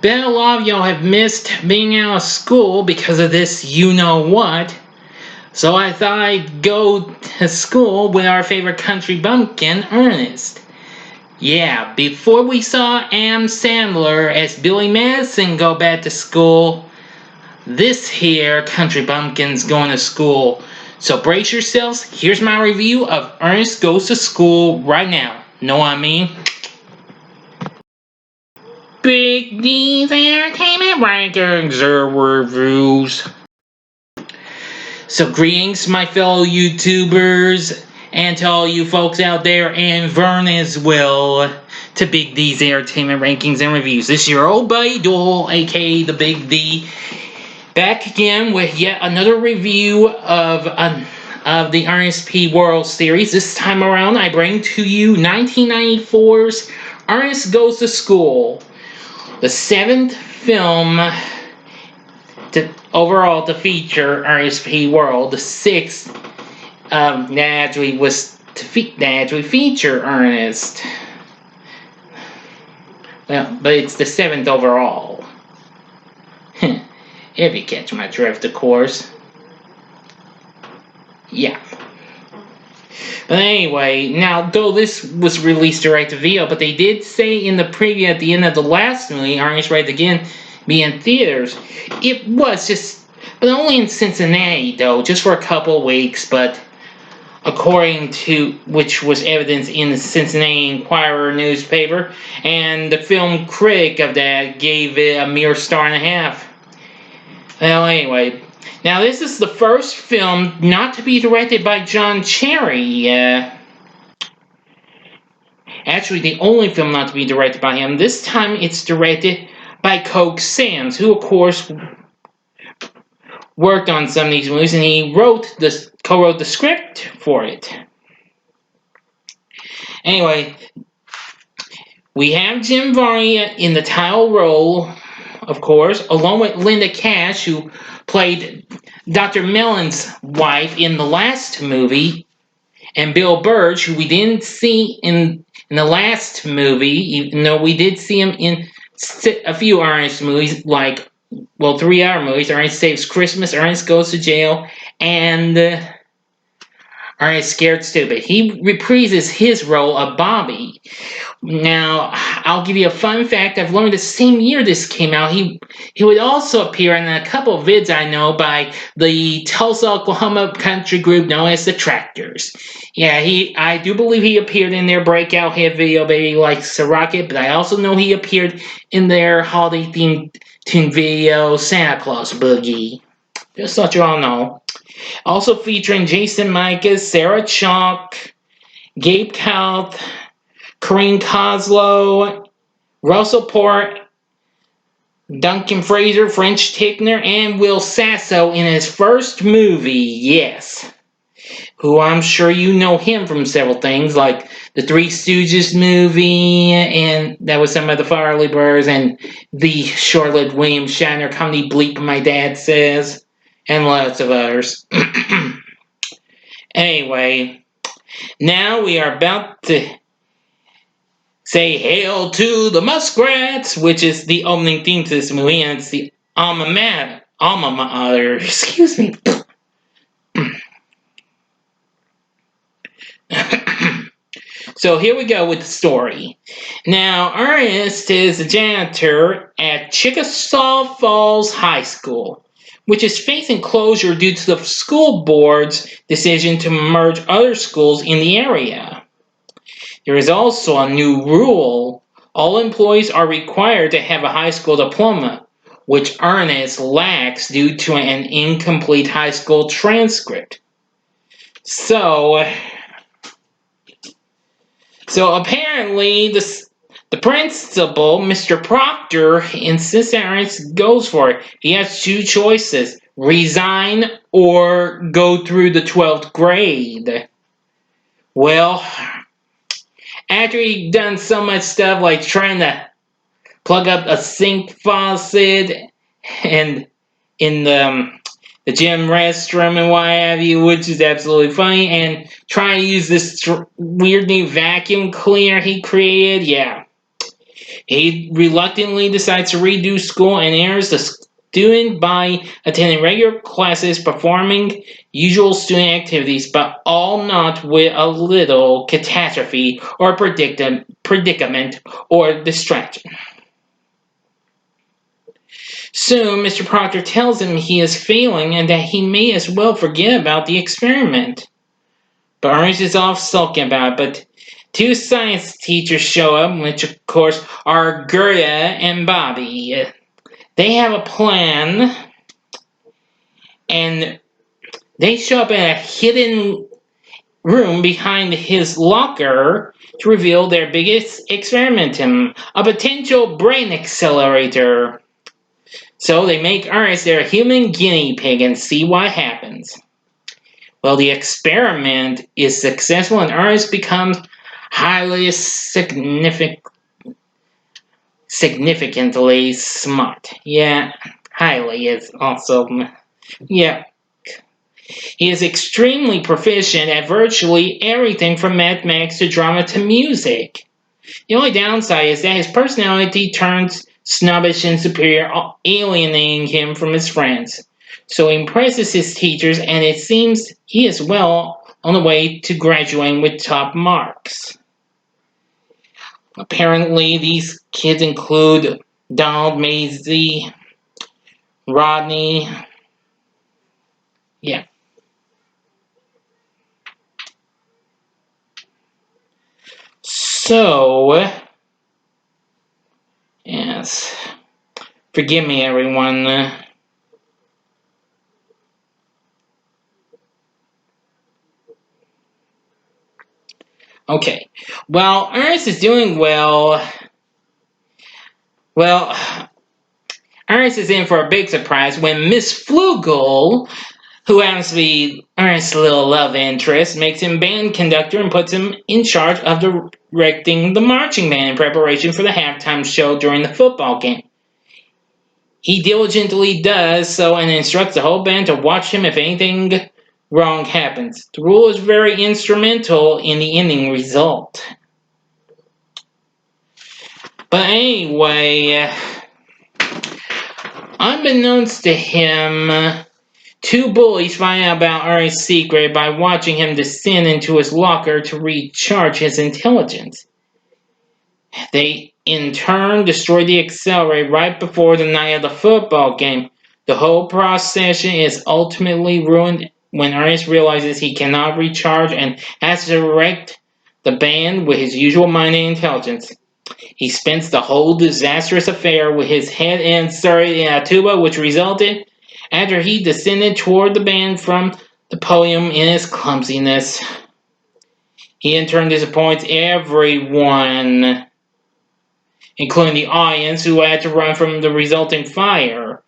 Bet a lot of y'all have missed being out of school because of this you-know-what. So I thought I'd go to school with our favorite country bumpkin, Ernest. Yeah, before we saw Adam Sandler as Billy Madison go back to school, this here country bumpkin's going to school. So brace yourselves, here's my review of Ernest Goes to School right now. Know what I mean? Big D's Entertainment Rankings or Reviews. So greetings, my fellow YouTubers, and to all you folks out there, and Vern as well, to Big D's Entertainment Rankings and Reviews. This is your old buddy Doyle, aka the Big D, back again with yet another review of the Ernest P. World series. This time around, I bring to you 1994's Ernest Goes to School, the 7th film overall to feature Ernest P. World, the 6th that actually feature Ernest. Well, but it's the 7th overall. If you catch my drift, of course. Yeah. But anyway, now though this was released direct to video, but they did say in the preview at the end of the last movie, Ernest Right Again, be in theaters. It was just, but only in Cincinnati though, just for a couple of weeks. But according to which was evidence in the Cincinnati Enquirer newspaper, and the film critic of that gave it a mere star and a half. Well, anyway, now this is the first film not to be directed by John Cherry. Actually, the only film not to be directed by him. This time it's directed by Coke Sands, who of course worked on some of these movies, and he co-wrote the script for it. Anyway, we have Jim Varney in the title role, of course, along with Linda Cash, who played Dr. Mellon's wife in the last movie, and Bill Burge, who we didn't see in the last movie, even though we did see him in a few Ernest movies, like, well, 3 other movies: Ernest Saves Christmas, Ernest Goes to Jail, and Ernest Scared Stupid. He reprises his role of Bobby. Now, I'll give you a fun fact. I've learned the same year this came out, he would also appear in a couple of vids I know by the Tulsa, Oklahoma country group known as the Tractors. Yeah, I do believe he appeared in their breakout hit video, Baby Likes a Rocket, but I also know he appeared in their holiday-themed tune video, Santa Claus Boogie. Just let you all know. Also featuring Jason Micah, Sarah Chalk, Gabe Couth, Corinne Coslow, Russell Port, Duncan Fraser, French Tickner, and Will Sasso in his first movie, yes. Who I'm sure you know him from several things, like the Three Stooges movie, and that was some of the Farley Brothers, and the short-lived William Shatner comedy Bleep My Dad Says, and lots of others. Anyway, now we are about to say hail to the Muskrats, which is the opening theme to this movie, and it's the alma mater, excuse me. So here we go with the story. Now, Ernest is a janitor at Chickasaw Falls High School, which is facing closure due to the school board's decision to merge other schools in the area. There is also a new rule. All employees are required to have a high school diploma, which Ernest lacks due to an incomplete high school transcript. So apparently, the principal, Mr. Proctor, insists that Ernest goes for it. He has 2 choices: resign or go through the 12th grade. Well, after he'd done so much stuff like trying to plug up a sink faucet and in the gym restroom and what have you, which is absolutely funny, and trying to use this weird new vacuum cleaner he created, yeah. He reluctantly decides to redo school and enters the student by attending regular classes, performing usual student activities, but all not with a little catastrophe or predicament or distraction. Soon, Mr. Proctor tells him he is failing and that he may as well forget about the experiment. But Ernest is off sulking about it, but two science teachers show up, which of course are Gerda and Bobby. They have a plan, and they show up in a hidden room behind his locker to reveal their biggest experimentum, a potential brain accelerator. So they make Ernest their human guinea pig and see what happens. Well, the experiment is successful and Ernest becomes highly significantly smart. Yeah, highly is also, yeah. He is extremely proficient at virtually everything from mathematics to drama to music. The only downside is that his personality turns snobbish and superior, alienating him from his friends. So he impresses his teachers, and it seems he is well on the way to graduating with top marks. Apparently, these kids include Donald, Maisie, Rodney. Yeah. So, yes. Forgive me, everyone. Okay. Well, Ernest is doing well. Well, Ernest is in for a big surprise when Miss Flugel, who happens to be Ernest's little love interest, makes him band conductor and puts him in charge of directing the marching band in preparation for the halftime show during the football game. He diligently does so and instructs the whole band to watch him if anything wrong happens. The rule is very instrumental in the ending result. But anyway, unbeknownst to him, two bullies find out about Ernest's secret by watching him descend into his locker to recharge his intelligence. They, in turn, destroy the accelerator right before the night of the football game. The whole procession is ultimately ruined when Ernest realizes he cannot recharge and has to direct the band with his usual mind and intelligence. He spends the whole disastrous affair with his head inserted in a tuba, which resulted after he descended toward the band from the podium in his clumsiness. He in turn disappoints everyone, including the audience, who had to run from the resulting fire.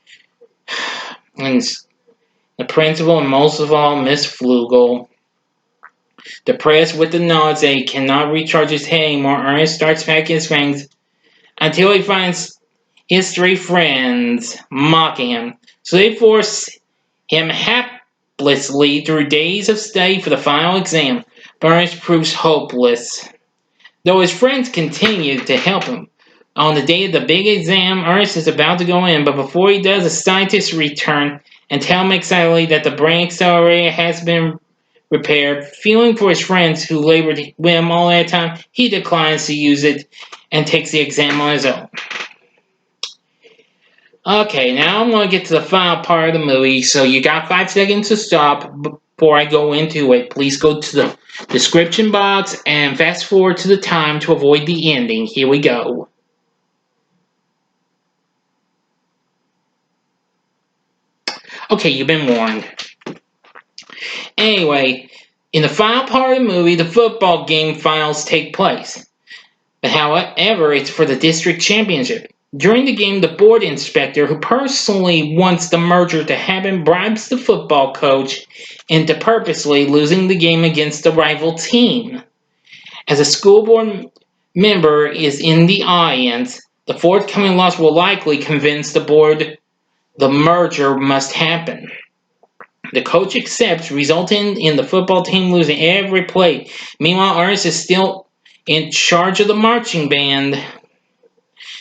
And the principal, and most of all, Miss Flugel. Depressed with the knowledge that he cannot recharge his head anymore, Ernest starts packing his things until he finds his three friends mocking him. So they force him haplessly through days of study for the final exam. But Ernest proves hopeless, though his friends continue to help him. On the day of the big exam, Ernest is about to go in, but before he does, the scientists return and tell him excitedly that the brain accelerator has been repaired. Feeling for his friends who labored with him all that time, he declines to use it and takes the exam on his own. Okay, now I'm going to get to the final part of the movie, so you got 5 seconds to stop before I go into it. Please go to the description box and fast forward to the time to avoid the ending. Here we go. Okay, you've been warned. Anyway, in the final part of the movie, the football game finals take place. But however, it's for the district championship. During the game, the board inspector, who personally wants the merger to happen, bribes the football coach into purposely losing the game against the rival team. As a school board member is in the audience, the forthcoming loss will likely convince the board the merger must happen. The coach accepts, resulting in the football team losing every play. Meanwhile, Ernest is still in charge of the marching band.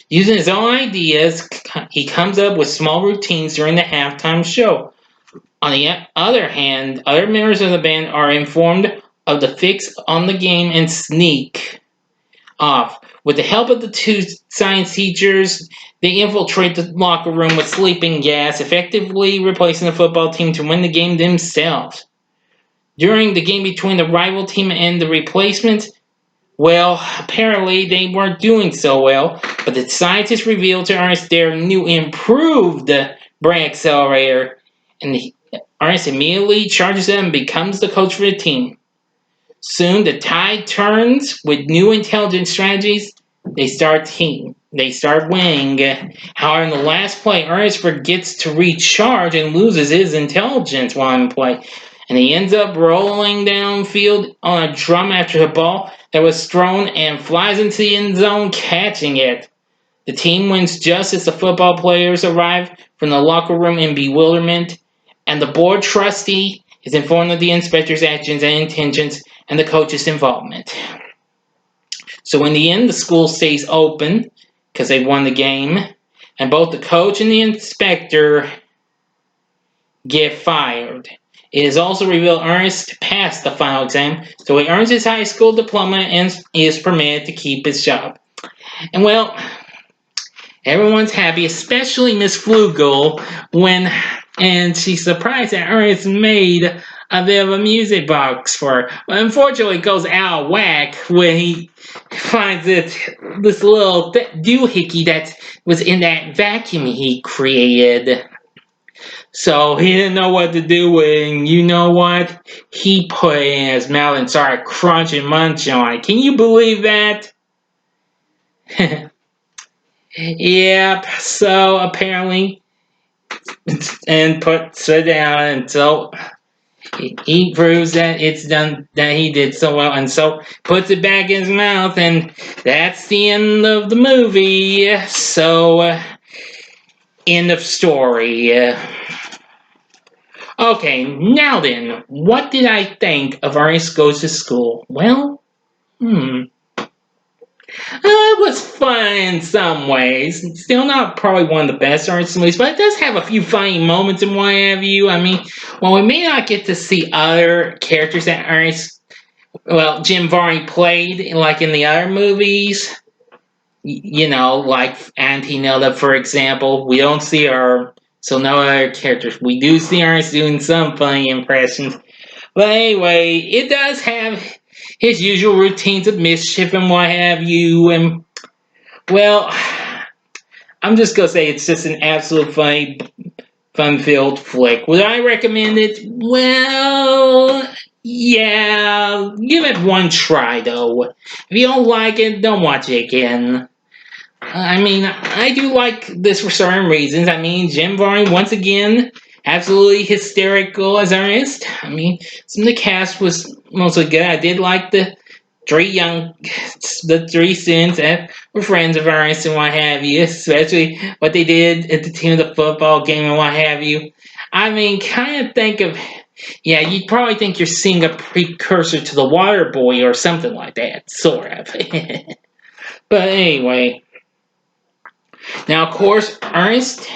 Using his own ideas, he comes up with small routines during the halftime show. On the other hand, other members of the band are informed of the fix on the game and sneak off. With the help of the two science teachers, they infiltrate the locker room with sleeping gas, effectively replacing the football team to win the game themselves. During the game between the rival team and the replacements, well, apparently they weren't doing so well, but the scientists revealed to Ernest their new improved brain accelerator, and Ernest immediately charges them and becomes the coach for the team. Soon the tide turns with new intelligent strategies. They start winning. However, in the last play, Ernest forgets to recharge and loses his intelligence while in play. And he ends up rolling downfield on a drum after the ball that was thrown and flies into the end zone, catching it. The team wins just as the football players arrive from the locker room in bewilderment, and the board trustee is informed of the inspector's actions and intentions and the coach's involvement. So in the end, the school stays open because they won the game, and both the coach and the inspector get fired. It is also revealed Ernest passed the final exam, so he earns his high school diploma and is permitted to keep his job. And well, everyone's happy, especially Miss Flugel, and she's surprised that Ernest made a bit of a music box for her. But unfortunately, it goes out of whack when he finds this little doohickey that was in that vacuum he created. So he didn't know what to do with it, and you know what? He put it in his mouth and started crunching, munching on it. Can you believe that? Yep, so apparently, and puts it down, and so he proves that it's done, that he did so well, and so puts it back in his mouth, and that's the end of the movie. So, end of story. Okay, now then, what did I think of Ernest Goes to School? Well, it was fun in some ways. It's still not probably one of the best Ernest movies, but it does have a few funny moments and what have you. I mean, while we may not get to see other characters that Jim Varney played, like in the other movies, like Auntie Nelda, for example, we don't see her, so no other characters. We do see Ernest doing some funny impressions. But anyway, it does have his usual routines of mischief and what have you, and well, I'm just gonna say it's just an absolute funny, fun-filled flick. Would I recommend it? Well, yeah, give it one try though. If you don't like it, don't watch it again. I mean, I do like this for certain reasons. I mean, Jim Varney, once again, absolutely hysterical as Ernest. I mean, some of the cast was mostly good. I did like the three students that were friends of Ernest and what have you, especially what they did at the team of the football game and what have you. I mean, kind of think of, yeah, you'd probably think you're seeing a precursor to the Water Boy or something like that, sort of. But anyway. Now, of course, Ernest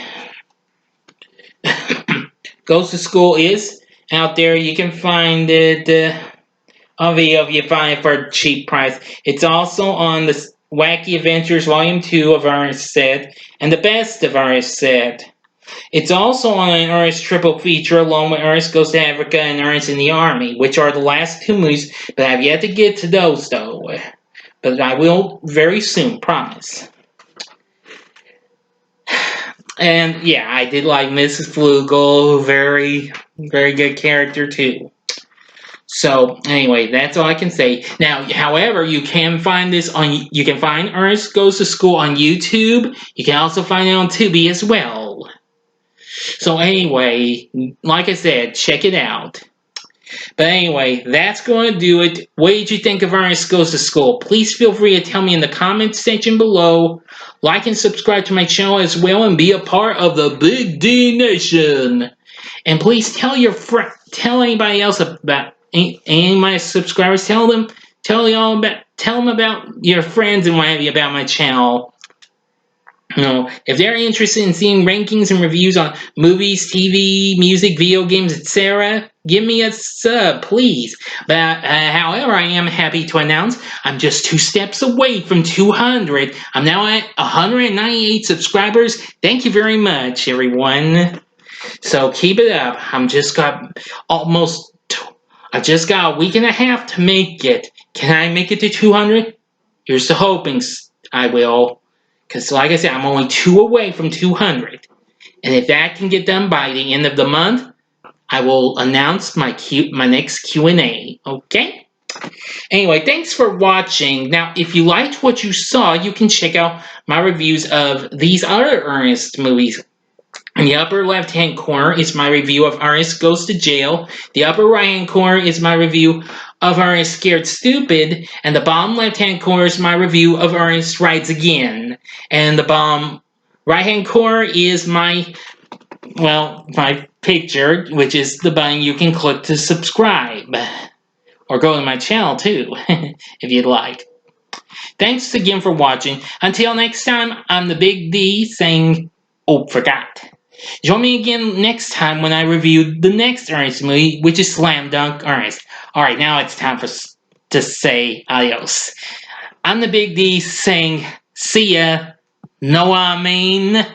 Goes to School is out there. You can find it on video if you find it for a cheap price. It's also on the Wacky Adventures Volume 2 of Ernest Said and the Best of Ernest Said. It's also on an Ernest triple feature along with Ernest Goes to Africa and Ernest in the Army, which are the last two movies, but I have yet to get to those though. But I will very soon, promise. And yeah, I did like Mrs. Flugel, very, very good character too. So anyway, that's all I can say. Now, however, you can find Ernest Goes to School on YouTube. You can also find it on Tubi as well. So anyway, like I said, check it out. But anyway, that's going to do it. What did you think of Ernest Goes to School? Please feel free to tell me in the comments section below. Like and subscribe to my channel as well and be a part of the Big D Nation. And please tell anybody else about any of my subscribers. Tell them about your friends and what have you about my channel. If they're interested in seeing rankings and reviews on movies, TV, music, video games, etc., give me a sub, please. But however, I am happy to announce I'm just 2 steps away from 200. I'm now at 198 subscribers. Thank you very much, everyone. So keep it up. Almost. I just got a week and a half to make it. Can I make it to 200? Here's the hoping I will. Because, like I said, I'm only 2 away from 200. And if that can get done by the end of the month, I will announce my next Q&A. Okay? Anyway, thanks for watching. Now, if you liked what you saw, you can check out my reviews of these other Ernest movies. In the upper left-hand corner is my review of Ernest Goes to Jail. The upper right-hand corner is my review of Ernest Scared Stupid. And the bottom left-hand corner is my review of Ernest Rides Again. And the bottom right-hand corner is my picture, which is the button you can click to subscribe. Or go to my channel, too, if you'd like. Thanks again for watching. Until next time, I'm the Big D saying, oh, forgot. Join me again next time when I review the next Ernest movie, which is Slam Dunk Ernest. Alright, now it's time to say adios. I'm the Big D saying, see ya. Know what I mean?